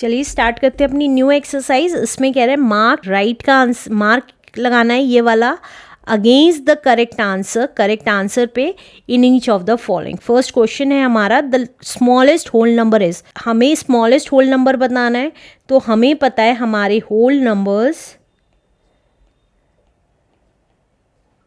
चलिए स्टार्ट करते हैं अपनी न्यू एक्सरसाइज। इसमें कह रहे हैं मार्क राइट का आंसर, मार्क लगाना है ये वाला अगेंस्ट द करेक्ट आंसर पे in each of the following. First question है हमारा the smallest whole number is, हमें स्मॉलेस्ट होल नंबर बताना है। तो हमें पता है हमारे होल नंबर्स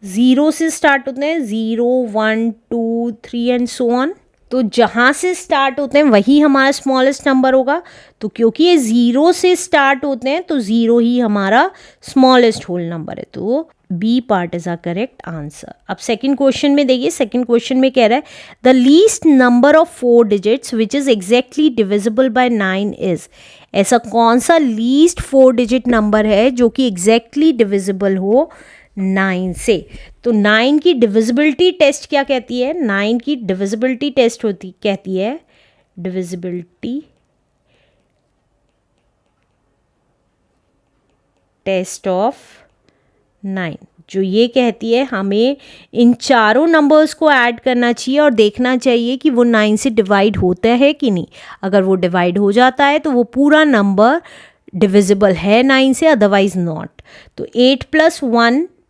0 से स्टार्ट होते हैं, 0 1 2 3 एंड सो ऑन। तो जहाँ से स्टार्ट होते हैं वही हमारा स्मॉलेस्ट नंबर होगा। तो क्योंकि ये 0 से स्टार्ट होते हैं तो 0 ही हमारा स्मॉलेस्ट होल नंबर है। तो B part is a correct answer. अब सेकंड क्वेश्चन में देखिए, सेकंड क्वेश्चन में कह रहा है the least number of 4 digits which is exactly divisible by 9 is. ऐसा कौन सा लीस्ट 4 डिजिट नंबर है जो कि एग्जैक्टली डिविजिबल हो 9 से। तो 9 की डिविजिबिलिटी टेस्ट क्या कहती है, 9 की डिविजिबिलिटी टेस्ट कहती है डिविजिबिलिटी टेस्ट ऑफ 9, जो ये कहती है हमें इन चारों नंबर्स को ऐड करना चाहिए और देखना चाहिए कि वो 9 से डिवाइड होता है कि नहीं। अगर वो डिवाइड हो जाता है तो वो पूरा नंबर डिविजिबल है 9 से, अदरवाइज नॉट। तो 8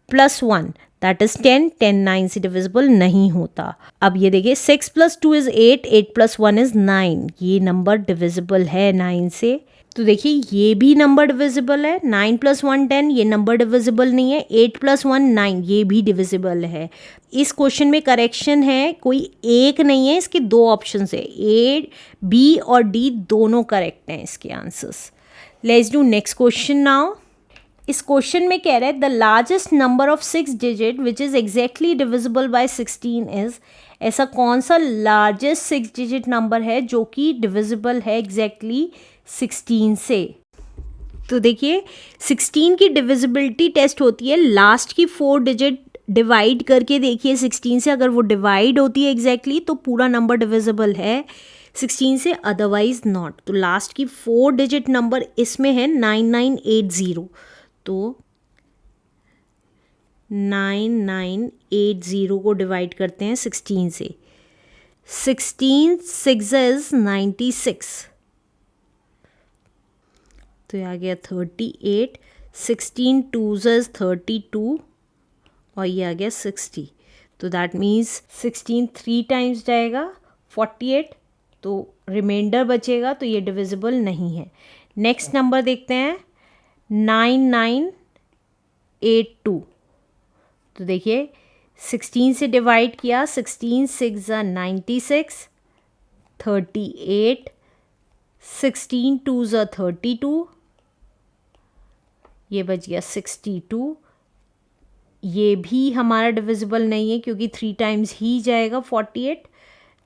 + 1 दैट इज 10, 10 9 से डिविजिबल नहीं होता। अब ये देखिए 6 + 2 इज 8, 8 + 1 इज 9, ये नंबर डिविजिबल है 9 से। तो देखिए ये भी नंबर डिविजिबल है, 9 + 1 10, ये नंबर डिविजिबल नहीं है। 8 + 1 9, ये भी डिविजिबल है। इस क्वेश्चन में करेक्शन है, कोई एक नहीं है, इसके दो ऑप्शन है, ए बी और डी दोनों करेक्ट हैं इसके answers. Let's do next question now. इस क्वेश्चन में कह रहा है the largest number of 6 digit which is exactly divisible bye 16 is. ऐसा कौन सा लार्जेस्ट 6 डिजिट नंबर है जो कि डिविजिबल है एग्जैक्टली 16 से। तो देखिए 16 की डिविजिबिलिटी टेस्ट होती है लास्ट की 4 डिजिट डिवाइड करके देखिए 16 से, अगर वो डिवाइड होती है एग्जैक्टली तो पूरा नंबर डिविजिबल है 16 से, अदरवाइज नॉट। तो लास्ट की 4 डिजिट नंबर इसमें है 9980। तो 9980 को डिवाइड करते हैं 16 से, 16 6 इज 96, तो ये आ गया 38, 16 2 इज 32 और ये आ गया 60। तो दैट मीन्स 16 3 टाइम्स जाएगा 48, तो रिमाइंडर बचेगा, तो ये डिविजिबल नहीं है। नेक्स्ट नंबर देखते हैं 9982। तो देखिए 16 से डिवाइड किया, 16 6 इज 96, 38, 16 2 इज 32, ये बच गया 62। ये भी हमारा डिविजिबल नहीं है क्योंकि 3 टाइम्स ही जाएगा 48,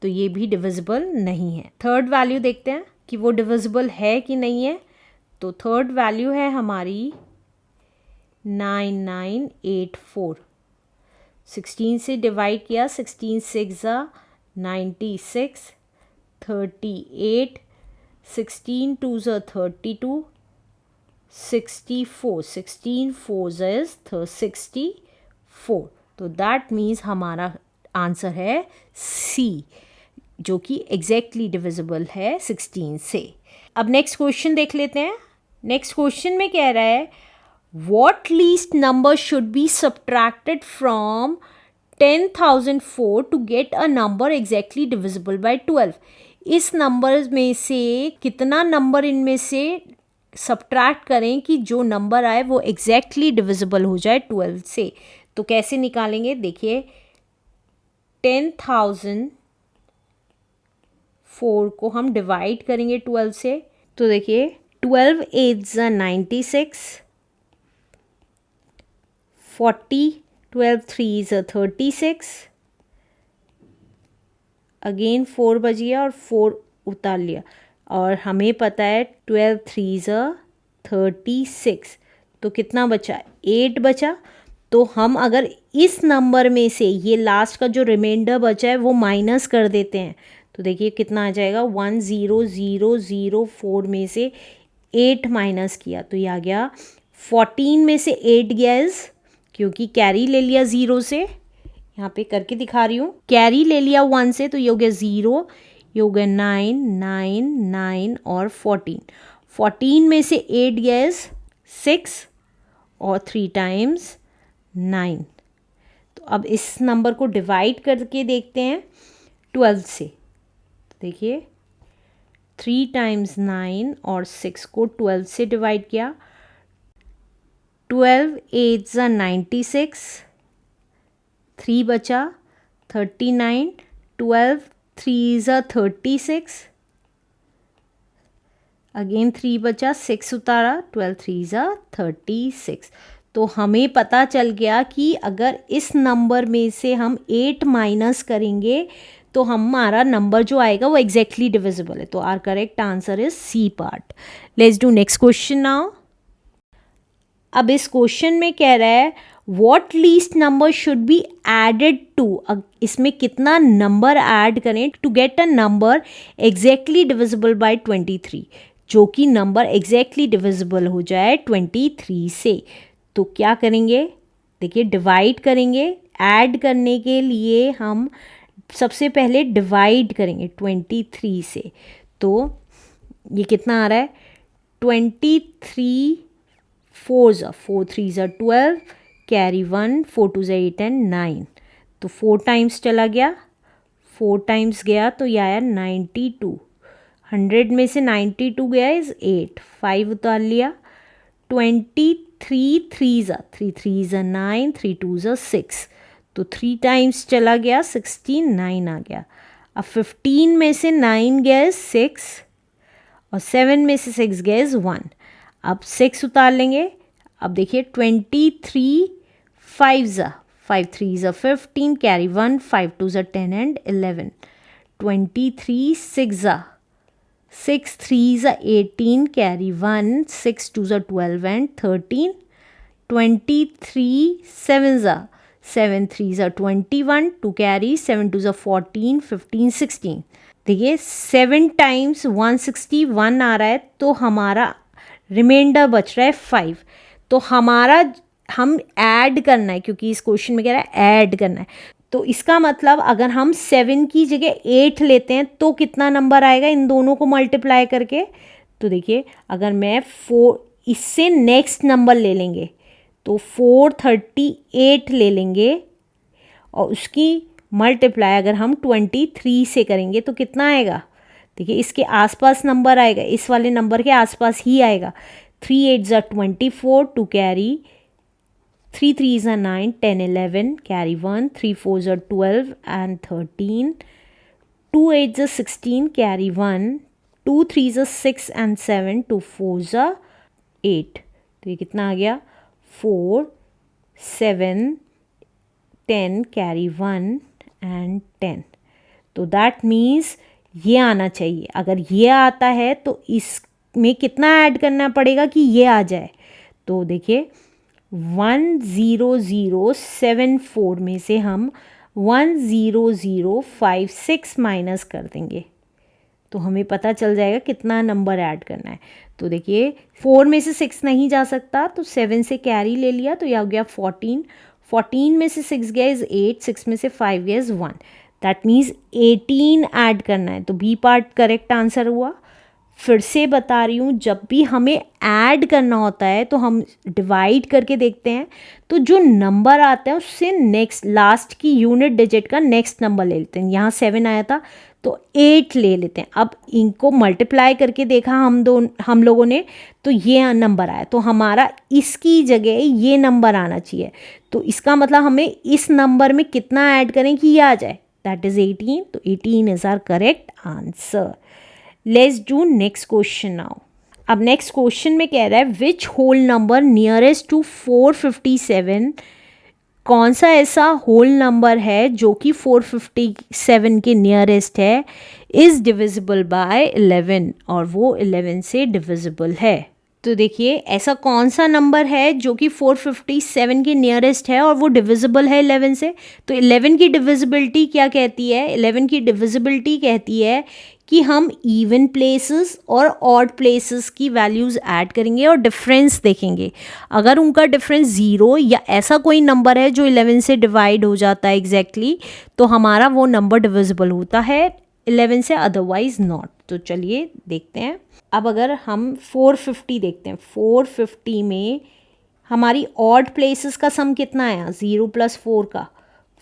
तो ये भी डिविजिबल नहीं है। थर्ड वैल्यू देखते हैं कि वो डिविजिबल है कि नहीं है। तो थर्ड वैल्यू है हमारी 9984। 16 से डिवाइड किया, 16 6 96, 38, 16 2 32, 64, 16 4 is 64। तो दैट मीन्स हमारा आंसर है सी, जो कि एग्जैक्टली डिविजिबल है 16 से। अब नेक्स्ट क्वेश्चन देख लेते हैं। नेक्स्ट क्वेश्चन में कह रहा है what least number should be subtracted from 10,004 to get a number exactly divisible by 12। इस नंबर में से कितना नंबर इनमें से सब्ट्रैक्ट करें कि जो नंबर आए वो एग्जैक्टली डिविजिबल हो जाए 12 से। तो कैसे निकालेंगे, देखिए 10,004 को हम डिवाइड करेंगे 12 से। तो देखिए 12 8 96, 40, 12 3 36, अगेन 4 बच गया और 4 उतार लिया, और हमें पता है 12 3 36, तो कितना बचा, 8 बचा। तो हम अगर इस नंबर में से ये लास्ट का जो रिमाइंडर बचा है वो माइनस कर देते हैं, तो देखिए कितना आ जाएगा, 10004 में से 8 माइनस किया तो ये आ गया 14 में से 8 गया इज, क्योंकि कैरी ले लिया 0 से, यहाँ पे करके दिखा रही हूँ, कैरी ले लिया 1 से, तो ये हो गया 0, ये हो गया 9 9 9 और 14। 14 में से 8 गया इज 6 और 3 टाइम्स 9। तो अब इस नंबर को डिवाइड करके देखते हैं 12 से। देखिए 3 टाइम्स 9 और 6 को 12 से डिवाइड किया। 12 8 ज़ा 96, 3 बचा 39, 12 3 ज़ा 36, अगेन 3 बचा, 6 उतारा, 12 3 ज़ा 36। तो हमें पता चल गया कि अगर इस नंबर में से हम 8 माइनस करेंगे तो हमारा नंबर जो आएगा वो एग्जैक्टली डिविजिबल है। तो our correct answer is C part. Let's do next question now. अब इस क्वेश्चन में कह रहा है what least number should be added to, इसमें कितना नंबर ऐड करें to get a number exactly divisible by 23, जो कि नंबर एग्जैक्टली डिविजिबल हो जाए 23 से। तो क्या करेंगे, देखिए डिवाइड करेंगे। ऐड करने के लिए हम सबसे पहले डिवाइड करेंगे 23 से। तो ये कितना आ रहा है 23 4 ज़ा 4 3 ज़ा 12, कैरी 1, 4 2 ज़ा 8 एंड 9। तो 4 टाइम्स चला गया, 4 टाइम्स गया तो यह आया 92। 100 में से 92 गया इज 8, 5 उतार लिया। 23 3 ज़ा 3 3 ज़ा 9, 3 2 ज़ा 6, तो 3 टाइम्स चला गया 69 आ गया। अब 15 में से 9 गया इज 6 और 7 में से 6 गया इज 1। अब 6 उतार लेंगे। अब देखिए 23 5 ज़ा 5 3 ज़ा 15, कैरी 1, 5 2 ज़ा 10 एंड 11। 23 6 ज़ा 6 3 ज़ा 18, कैरी 1, 6 2 ज़ा 12 एंड 13। 23 7 ज़ा 7 3 ज़ा 21, टू कैरी 7 2 ज़ा 14, 15 16। देखिए 7 टाइम्स 161 आ रहा है, तो हमारा रिमाइंडर बच रहा है 5। तो हमारा हम ऐड करना है, क्योंकि इस क्वेश्चन में कह रहा है ऐड करना है। तो इसका मतलब अगर हम 7 की जगह 8 लेते हैं तो कितना नंबर आएगा इन दोनों को मल्टीप्लाई करके। तो देखिए अगर मैं 4 इससे नेक्स्ट नंबर ले लेंगे तो 438 ले लेंगे और उसकी मल्टीप्लाई अगर हम 23 से करेंगे तो कितना आएगा। देखिए इसके आसपास नंबर आएगा, इस वाले नंबर के आसपास ही आएगा। 3 8 ज़ा 24, टू कैरी 3 3 ज़ा 9 10 11, कैरी 1, 3 4 ज़ा 12 एंड 13, 2 8 ज़ा 16, कैरी 1, 2 3 ज़ा 6 एंड 7, 2 4 ज़ा 8। तो ये कितना आ गया 4 7 10, कैरी 1 एंड 10। तो दैट मीन्स ये आना चाहिए। अगर ये आता है तो इसमें कितना ऐड करना पड़ेगा कि ये आ जाए। तो देखिए 10074 में से हम 10056 माइनस कर देंगे तो हमें पता चल जाएगा कितना नंबर ऐड करना है। तो देखिए 4 में से 6 नहीं जा सकता, तो 7 से कैरी ले लिया, तो यह हो गया 14। 14 में से 6 गया इज 8, 6 में से 5 गया इज 1। दैट मीन्स 18 ऐड करना है। तो बी पार्ट करेक्ट आंसर हुआ। फिर से बता रही हूँ, जब भी हमें ऐड करना होता है तो हम डिवाइड करके देखते हैं, तो जो नंबर आता है उससे नेक्स्ट लास्ट की यूनिट डिजिट का नेक्स्ट नंबर ले लेते हैं। यहाँ 7 आया था तो 8 ले लेते हैं। अब इनको मल्टीप्लाई करके देखा हम लोगों ने, तो ये नंबर आया, तो हमारा इसकी जगह ये नंबर आना चाहिए। तो इसका मतलब हमें इस नंबर में कितना ऐड करें कि ये आ जाए, दैट इज़ 18। तो 18 is our correct answer. Let's do next question now. अब नेक्स्ट क्वेश्चन में कह रहा है which whole number nearest to 457, कौन सा ऐसा होल नंबर है जो कि 457 के नियरेस्ट है, इज़ डिविजिबल बाय 11, और वो 11 से डिविजिबल है। तो देखिए ऐसा कौन सा नंबर है जो कि 457 के नियरेस्ट है और वो डिविजिबल है 11 से। तो 11 की डिविजिबिलिटी क्या कहती है, 11 की डिविजिबिलिटी कहती है कि हम इवन प्लेसेस और ऑड प्लेसेस की वैल्यूज़ ऐड करेंगे और डिफरेंस देखेंगे। अगर उनका डिफरेंस 0 या ऐसा कोई नंबर है जो 11 से डिवाइड हो जाता है एग्जैक्टली, तो हमारा वो नंबर डिविजिबल होता है 11 से, अदरवाइज नॉट। तो चलिए देखते हैं। अब अगर हम 450 देखते हैं, 450 में हमारी ऑड प्लेसेस का सम कितना आया, 0 + 4 का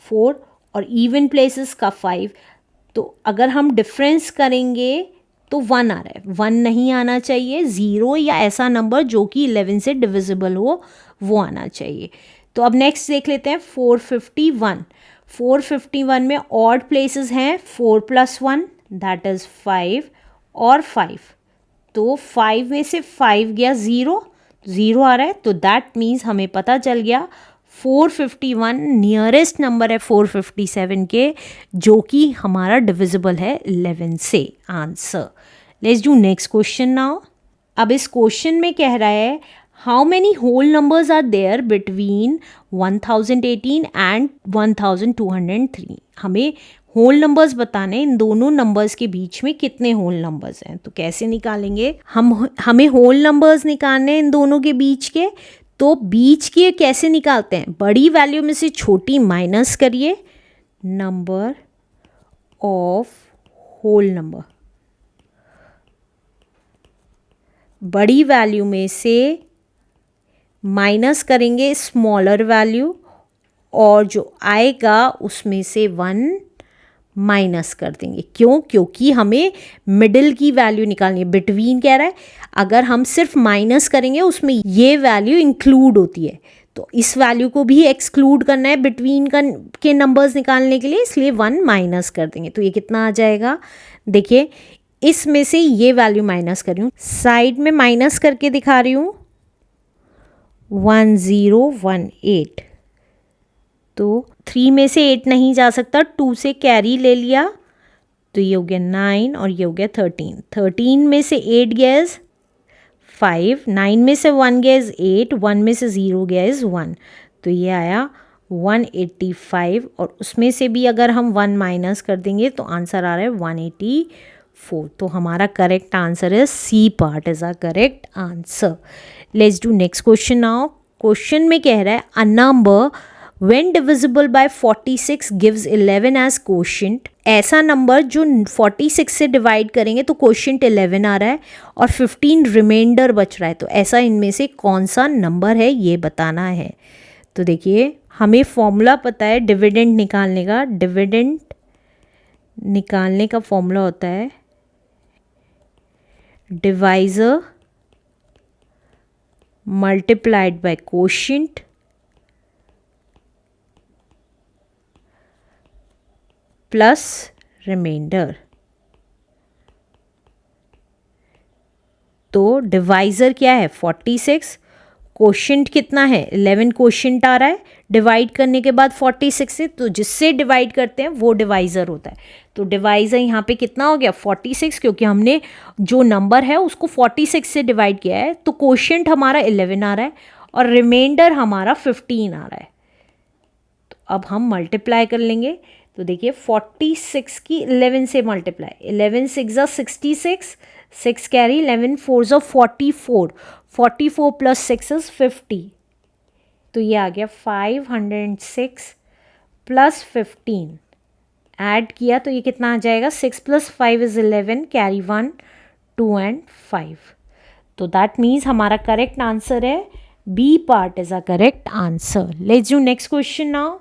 4 और इवन प्लेसेस का 5। तो अगर हम डिफरेंस करेंगे तो 1 आ रहा है, 1 नहीं आना चाहिए, 0 या ऐसा नंबर जो कि 11 से डिविजिबल हो वो आना चाहिए। तो अब नेक्स्ट देख लेते हैं 451। 451 में ऑड प्लेसेस हैं 4 + 1 दैट इज़ 5 और 5। तो 5 में से 5 गया 0, 0 आ रहा है, तो दैट मीन्स हमें पता चल गया 451 नियरेस्ट नंबर है 457 के, जो कि हमारा डिविजिबल है 11 से। Answer. Let's do next question now. अब इस क्वेश्चन में कह रहा है how many whole numbers are there between 1018 and 1203। हमें होल नंबर्स बताने, इन दोनों नंबर्स के बीच में कितने होल नंबर्स हैं। तो कैसे निकालेंगे हमें होल नंबर्स निकालने इन दोनों के बीच के। तो बीच के कैसे निकालते हैं, बड़ी वैल्यू में से छोटी माइनस करिए, नंबर ऑफ होल नंबर, बड़ी वैल्यू में से माइनस करेंगे स्मॉलर वैल्यू, और जो आएगा उसमें से 1 माइनस कर देंगे। क्यों? क्योंकि हमें मिडिल की वैल्यू निकालनी है, बिटवीन कह रहा है। अगर हम सिर्फ माइनस करेंगे उसमें ये वैल्यू इंक्लूड होती है, तो इस वैल्यू को भी एक्सक्लूड करना है बिटवीन के नंबर्स निकालने के लिए, इसलिए 1 माइनस कर देंगे। तो ये कितना आ जाएगा, देखिए इसमें से ये वैल्यू माइनस कर रही हूँ, साइड में माइनस करके दिखा रही हूँ 1018। तो 3 में से 8 नहीं जा सकता, 2 से कैरी ले लिया, तो ये हो गया 9 और ये हो गया 13। 13 में से 8 गया 5, 9 में से 1 गया 8, 1 में से 0 गया 1, तो ये आया 185। और उसमें से भी अगर हम 1 माइनस कर देंगे तो आंसर आ रहा है 184। तो हमारा करेक्ट आंसर है C part is a correct answer. Let's do next question now. Question में कह रहा है a number when divisible by 46 gives 11 as quotient। ऐसा नंबर जो 46 से डिवाइड करेंगे तो क्वोशिएंट 11 आ रहा है और 15 रिमाइंडर बच रहा है। तो ऐसा इनमें से कौन सा नंबर है ये बताना है। तो देखिए हमें फॉर्मूला पता है डिविडेंड निकालने का। डिविडेंड निकालने का फॉर्मूला होता है divisor multiplied by quotient plus remainder. तो डिवाइजर क्या है 46, क्वोशिएंट कितना है 11, क्वोशिएंट आ रहा है डिवाइड करने के बाद 46 से, तो जिससे डिवाइड करते हैं वो डिवाइजर होता है। तो डिवाइजर यहाँ पे कितना हो गया 46, क्योंकि हमने जो नंबर है उसको 46 से डिवाइड किया है, तो क्वोशिएंट हमारा 11 आ रहा है और रिमाइंडर हमारा 15 आ रहा है। तो अब हम मल्टीप्लाई कर लेंगे। तो देखिए 46 की 11 से मल्टीप्लाई, 11 6 66, 6 कैरी, 11 4 44, 44 प्लस 6 इज 50। तो ये आ गया 506 प्लस 15, ऐड किया तो ये कितना आ जाएगा 6 + 5 इज 11, कैरी 1 2 एंड 5। तो दैट मीन्स हमारा करेक्ट आंसर है B part is a correct answer. Let's do next question now.